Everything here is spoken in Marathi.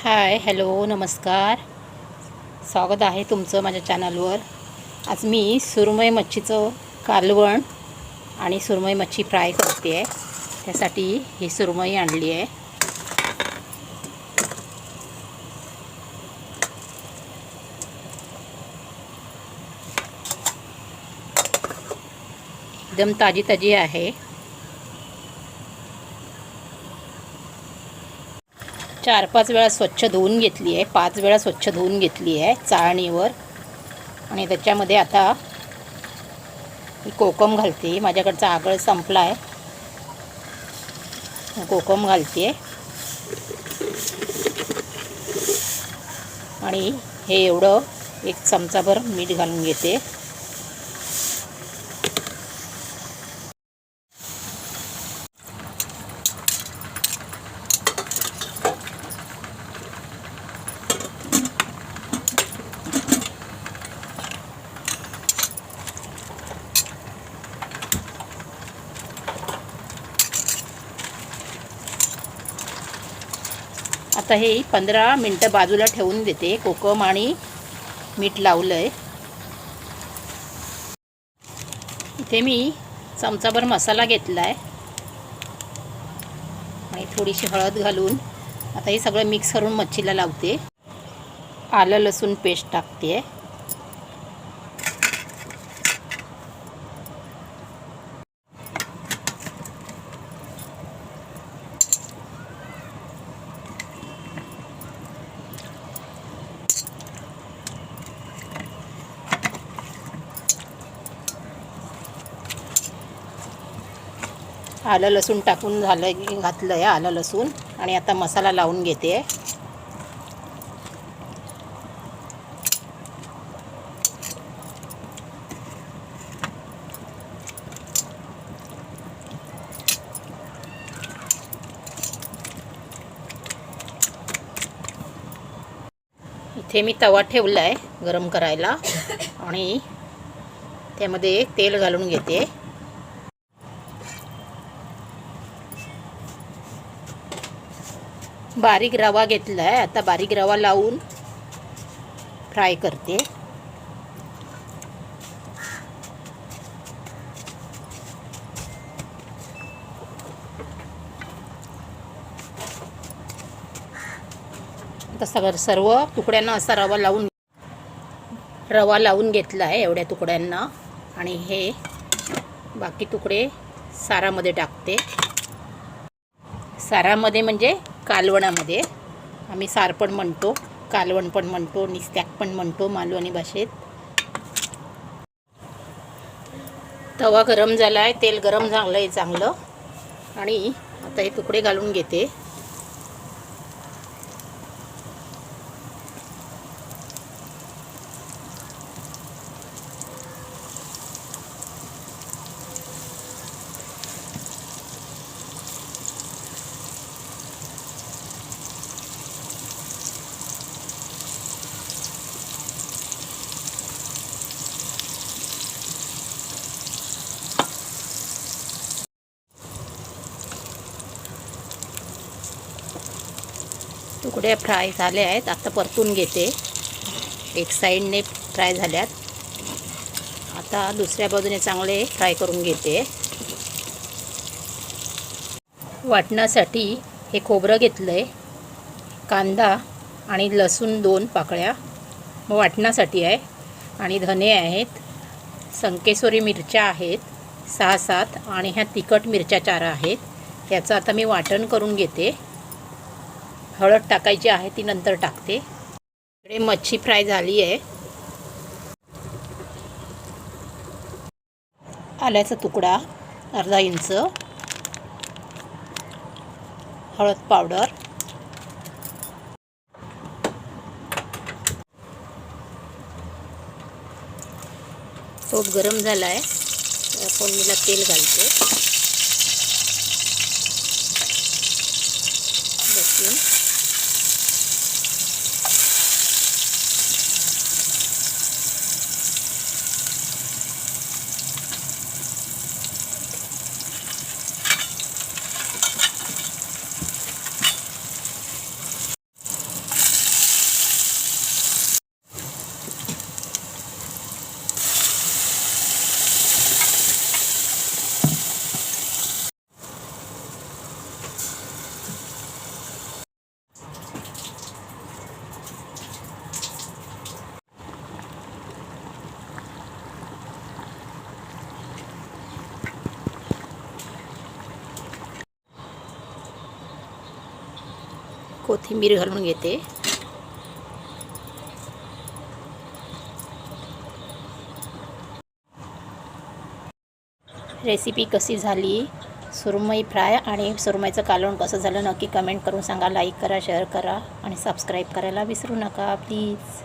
हाय हॅलो नमस्कार. स्वागत आहे तुमचं माझ्या चॅनलवर. आज मी सुरमई मच्छीचं कालवण आणि सुरमई मच्छी फ्राय करते आहे. त्यासाठी ही सुरमई आणली आहे. एकदम ताजी ताजी आहे. 4-5 वेळा स्वच्छ धुवून घेतली आहे. 5 वेळा स्वच्छ धुवून घेतली आहे चाळणीवर. आणि त्याच्यामध्ये आता कोकम घालते. माझ्याकडचा आगळ संपला आहे, कोकम घालते. आणि हे एवढं 1 चमचाभर मीठ घालून घेते. आता हे 15 मिनटं बाजूला ठेवून देते. कोकम आणि मीठ लावलं आहे. इथे मी चमचाभर मसाला घेतला आहे आणि थोडीशी हळद घालून आता हे सगळं मिक्स करून मच्छीला लावते. आलं लसूण पेस्ट टाकते. आलं लसूण टाकून झालं, घातलं आहे आलं लसूण. आणि आता मसाला लावून घेते. इथे मी तवा ठेवला आहे गरम करायला आणि त्यामध्ये तेल घालून घेते. बारीक रवा घेतला आहे. आता बारीक रवा लावून फ्राय करते. आता सर्व तुकड्यांना असा रवा लावून घेतला आहे एवढ्या तुकड्यांना. आणि हे बाकी तुकडे सारामध्ये टाकते. सारामध्ये म्हणजे कालवणामध्ये. आम्ही सार पण म्हणतो, कालवण पण म्हणतो, निस्त्याक पण म्हणतो मालवणी भाषेत. तवा गरम झाला आहे, तेल गरम झालं आहे चांगलं. आणि आता हे तुकडे घालून घेते. तुकडे फ्राय झाले आहेत. आता परतून घेते. एक साईडने फ्राय झाल्यात. आता दुसऱ्या बाजूने चांगले फ्राय करून घेते. वाटण्यासाठी हे खोबरं घेतलं आहे, कांदा आणि लसूण 2 पाकळ्या वाटण्यासाठी आहे. आणि धने आहेत, संकेश्वरी मिरच्या आहेत 6-7 आणि ह्या तिखट मिरच्या 4 आहेत. याचं आता मी वाटण करून घेते. हळद टाकायची आहे, ती नंतर टाकते. इकडे मच्छी फ्राय झाली आहे. आल्याचा तुकडा अर्धा इंच, हळद पावडर, तूप गरम झाला आहे. फोडणीला तेल घालते. कोथिंबीर घालून घेते. रेसिपी कशी झाली, सुरमई फ्राय आणि सुरमईचं कालवण कसं झालं नक्की कमेंट करून सांगा. लाईक करा, शेअर करा आणि सबस्क्राईब करायला विसरू नका प्लीज.